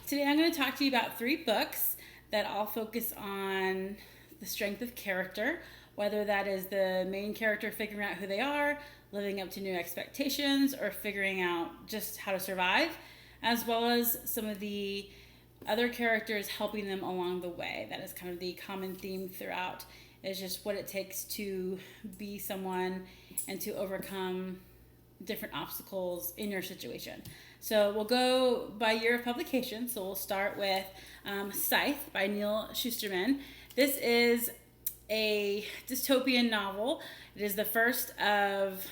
Today I'm going to talk to you about 3 books that all focus on the strength of character, whether that is the main character figuring out who they are, living up to new expectations, or figuring out just how to survive, as well as some of the other characters helping them along the way. That is kind of the common theme throughout, is just what it takes to be someone and to overcome different obstacles in your situation. So we'll go by year of publication. So we'll start with Scythe by Neil Shusterman. This is a dystopian novel. It is the first of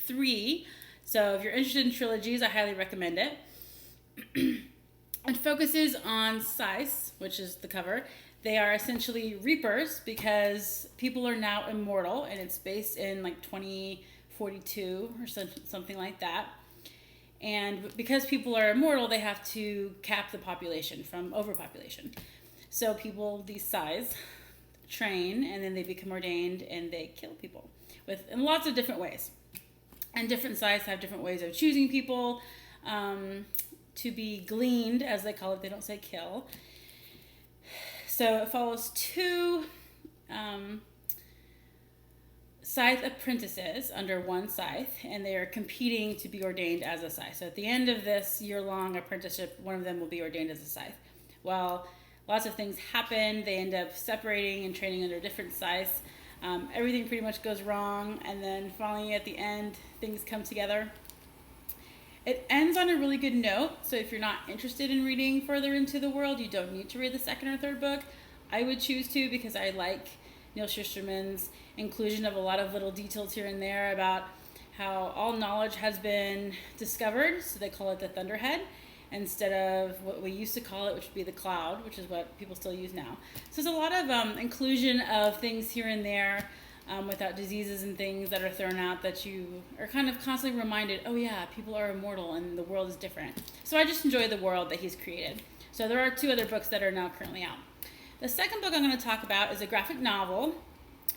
3. So if you're interested in trilogies, I highly recommend it. It focuses on scythes, which is the cover. They are essentially reapers because people are now immortal, and it's based in like 2042 or something like that. And because people are immortal, they have to cap the population from overpopulation. So people, these scythes, train, and then they become ordained, and they kill people in lots of different ways. And different scythes have different ways of choosing people to be gleaned, as they call it. They don't say kill. So it follows 2 scythe apprentices under one scythe, and they are competing to be ordained as a scythe. So at the end of this year-long apprenticeship, one of them will be ordained as a scythe. Well, lots of things happen. They end up separating and training under different scythes. Everything pretty much goes wrong, and then finally at the end, things come together. It ends on a really good note, so if you're not interested in reading further into the world, you don't need to read the second or third book. I would choose to, because I like Neil Shusterman's inclusion of a lot of little details here and there about how all knowledge has been discovered, so they call it the Thunderhead, instead of what we used to call it, which would be the Cloud, which is what people still use now. So there's a lot of inclusion of things here and there without diseases and things that are thrown out, that you are kind of constantly reminded, oh yeah, people are immortal and the world is different. So I just enjoy the world that he's created. So there are 2 other books that are now currently out. The second book I'm going to talk about is a graphic novel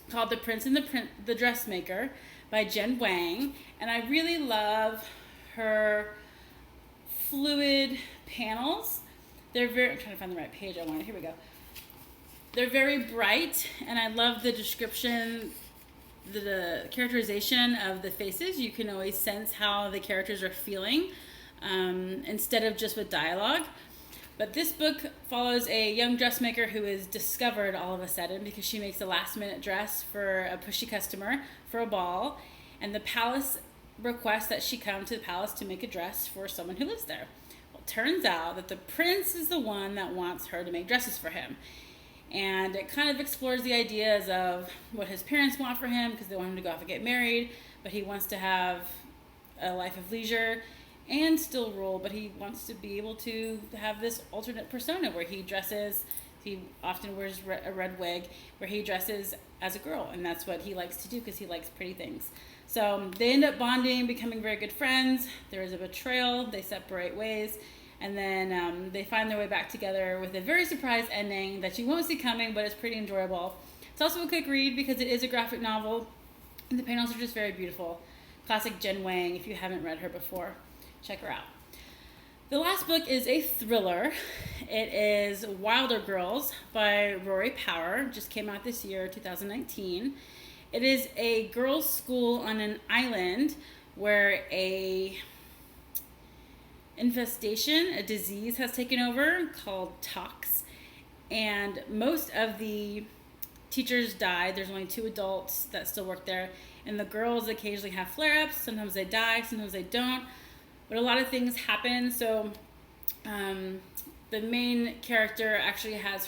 called The Prince and the Dressmaker by Jen Wang. And I really love her fluid panels. I'm trying to find the right page I wanted. Here we go. They're very bright, and I love the description, the characterization of the faces. You can always sense how the characters are feeling instead of just with dialogue. But this book follows a young dressmaker who is discovered all of a sudden because she makes a last-minute dress for a pushy customer for a ball, and the palace requests that she come to the palace to make a dress for someone who lives there. Well, it turns out that the prince is the one that wants her to make dresses for him. And it kind of explores the ideas of what his parents want for him, because they want him to go off and get married, but he wants to have a life of leisure and still rule, but he wants to be able to have this alternate persona where he often wears a red wig, where he dresses as a girl, and that's what he likes to do because he likes pretty things. So they end up bonding, becoming very good friends. There is a betrayal, they separate ways, and then they find their way back together with a very surprise ending that you won't see coming, but it's pretty enjoyable. It's also a quick read because it is a graphic novel, and the panels are just very beautiful. Classic Jen Wang. If you haven't read her before, check her out. The last book is a thriller. It is Wilder Girls by Rory Power. Just came out this year, 2019. It is a girls' school on an island where a disease has taken over called tox, and most of the teachers died. There's only 2 adults that still work there, and the girls occasionally have flare-ups. Sometimes they die, sometimes they don't, but a lot of things happen. So the main character actually has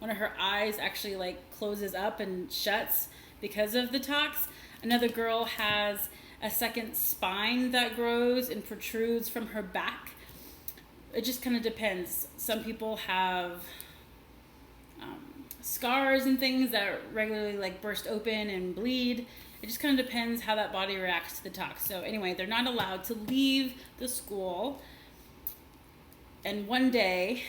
one of her eyes actually like closes up and shuts because of the tox. Another girl has a second spine that grows and protrudes from her back. It just kind of depends. Some people have scars and things that regularly like burst open and bleed. It just kind of depends how that body reacts to the tox. So anyway, they're not allowed to leave the school. And one day,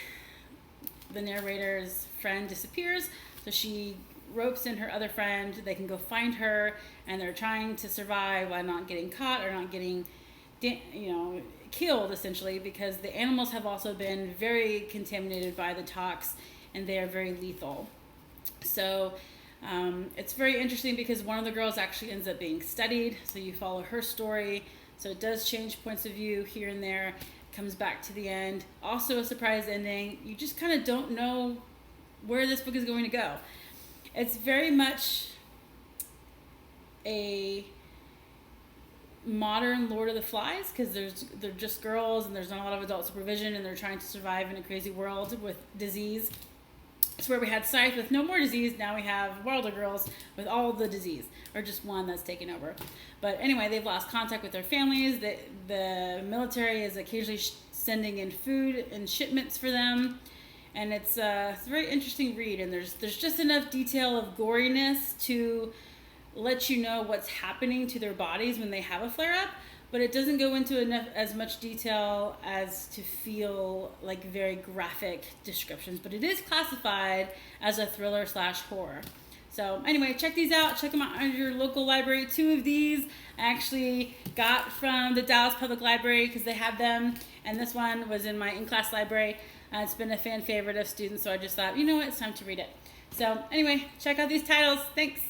the narrator's friend disappears, so she ropes in her other friend. They can go find her, and they're trying to survive while not getting caught or not getting killed essentially, because the animals have also been very contaminated by the tox, and they are very lethal. So it's very interesting because one of the girls actually ends up being studied, so you follow her story. So it does change points of view here and there, comes back to the end. Also a surprise ending. You just kind of don't know where this book is going to go. It's very much a modern Lord of the Flies, because they're just girls and there's not a lot of adult supervision, and they're trying to survive in a crazy world with disease. It's where we had Scythe with no more disease. Now we have Wilder Girls with all the disease, or just one that's taken over. But anyway, they've lost contact with their families. The military is occasionally sending in food and shipments for them. And it's a very interesting read. And there's just enough detail of goriness to let you know what's happening to their bodies when they have a flare-up. But it doesn't go into as much detail as to feel like very graphic descriptions. But it is classified as a thriller/horror. So anyway, check these out. Check them out at your local library. 2 of these I actually got from the Dallas Public Library because they have them. And this one was in my in-class library. It's been a fan favorite of students, so I just thought, you know what, it's time to read it. So anyway, check out these titles. Thanks.